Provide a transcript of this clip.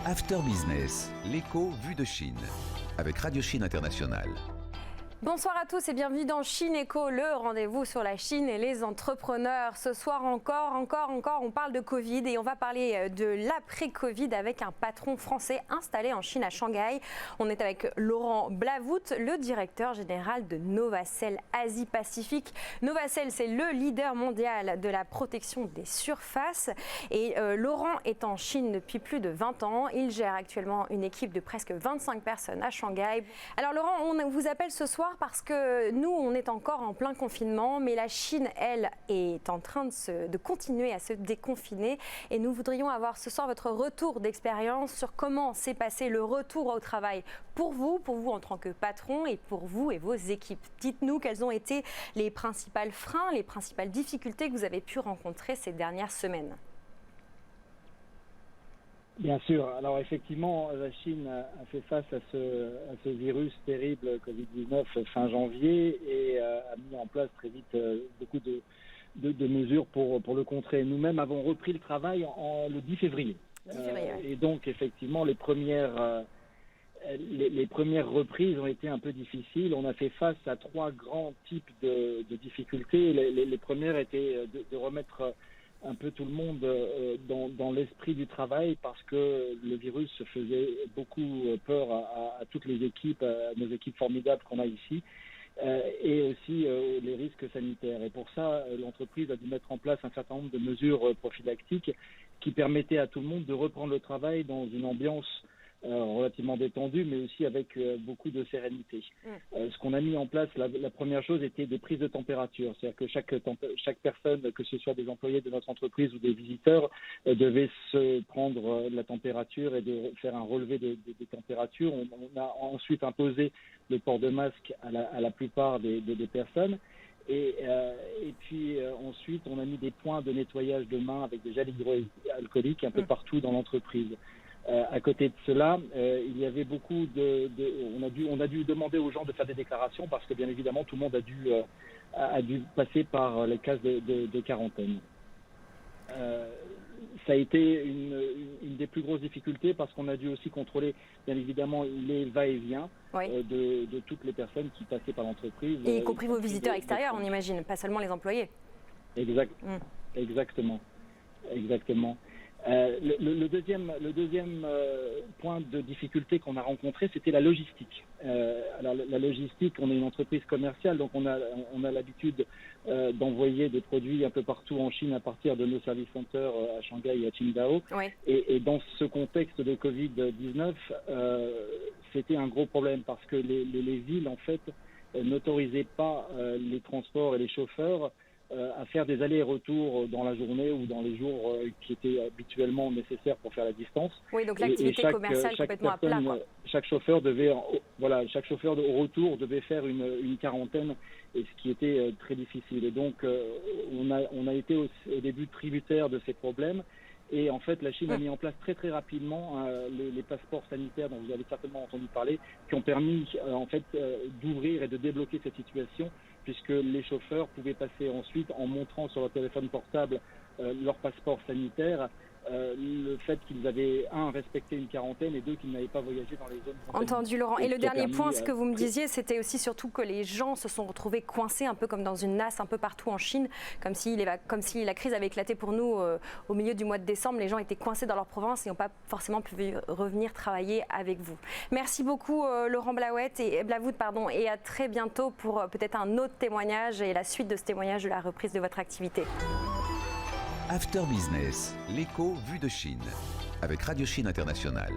After Business, l'écho vu de Chine, avec Radio Chine Internationale. Bonsoir à tous et bienvenue dans Chine Éco, le rendez-vous sur la Chine et les entrepreneurs. Ce soir encore, on parle de Covid et on va parler de l'après-Covid avec un patron français installé en Chine à Shanghai. On est avec Laurent Blavout, le directeur général de Novacell Asie-Pacifique. Novacell, c'est le leader mondial de la protection des surfaces. Et Laurent est en Chine depuis plus de 20 ans. Il gère actuellement une équipe de presque 25 personnes à Shanghai. Alors Laurent, on vous appelle ce soir parce que nous, on est encore en plein confinement, mais la Chine, elle, est en train de continuer à se déconfiner. Et nous voudrions avoir ce soir votre retour d'expérience sur comment s'est passé le retour au travail pour vous en tant que patron et pour vous et vos équipes. Dites-nous quels ont été les principaux freins, les principales difficultés que vous avez pu rencontrer ces dernières semaines. Bien sûr. Alors effectivement, la Chine a fait face à ce virus terrible Covid-19 fin janvier et a mis en place très vite beaucoup de mesures pour le contrer. Nous-mêmes avons repris le travail le 10 février. Et donc effectivement, les premières reprises ont été un peu difficiles. On a fait face à trois grands types de difficultés. Les premières étaient de remettre un peu tout le monde dans l'esprit du travail parce que le virus faisait beaucoup peur à toutes les équipes, à nos équipes formidables qu'on a ici, et aussi les risques sanitaires. Et pour ça, l'entreprise a dû mettre en place un certain nombre de mesures prophylactiques qui permettaient à tout le monde de reprendre le travail dans une ambiance relativement détendue, mais aussi avec beaucoup de sérénité. Ce qu'on a mis en place, la première chose était des prises de température. C'est-à-dire que chaque personne, que ce soit des employés de notre entreprise ou des visiteurs, devait se prendre la température et de faire un relevé de température. On a ensuite imposé le port de masque à la plupart des personnes. Et puis ensuite, on a mis des points de nettoyage de mains avec des gels hydroalcooliques un peu partout dans l'entreprise. À côté de cela, il y avait beaucoup on a dû demander aux gens de faire des déclarations parce que bien évidemment tout le monde a dû passer par les cases de quarantaine. Ça a été une des plus grosses difficultés parce qu'on a dû aussi contrôler bien évidemment les va-et-vient de toutes les personnes qui passaient par l'entreprise. Et y compris vos visiteurs extérieurs, on imagine, pas seulement les employés. Exactement. Le deuxième point de difficulté qu'on a rencontré, c'était la logistique. Alors la logistique, on est une entreprise commerciale, donc on a l'habitude d'envoyer des produits un peu partout en Chine à partir de nos service centers à Shanghai et à Qingdao. Et dans ce contexte de Covid-19, c'était un gros problème parce que les villes en fait n'autorisaient pas les transports et les chauffeurs à faire des allers-et-retours dans la journée ou dans les jours qui étaient habituellement nécessaires pour faire la distance. Oui, donc l'activité commerciale complètement à plat. Chaque chauffeur au retour devait faire une quarantaine, et ce qui était très difficile. Et donc, on a été au début tributaire de ces problèmes. Et en fait, la Chine a mis en place très très rapidement les passeports sanitaires dont vous avez certainement entendu parler, qui ont permis en fait d'ouvrir et de débloquer cette situation, puisque les chauffeurs pouvaient passer ensuite en montrant sur leur téléphone portable leur passeport sanitaire, le fait qu'ils avaient, respecté une quarantaine et deux, qu'ils n'avaient pas voyagé dans les zones contaminées. Entendu Laurent. Et le dernier point, ce que vous me disiez, c'était aussi surtout que les gens se sont retrouvés coincés un peu comme dans une nasse un peu partout en Chine, comme si la crise avait éclaté pour nous au milieu du mois de décembre. Les gens étaient coincés dans leur province et n'ont pas forcément pu revenir travailler avec vous. Merci beaucoup Laurent Blavout, et à très bientôt pour peut-être un autre témoignage et la suite de ce témoignage de la reprise de votre activité. After Business, l'écho vu de Chine, avec Radio Chine Internationale.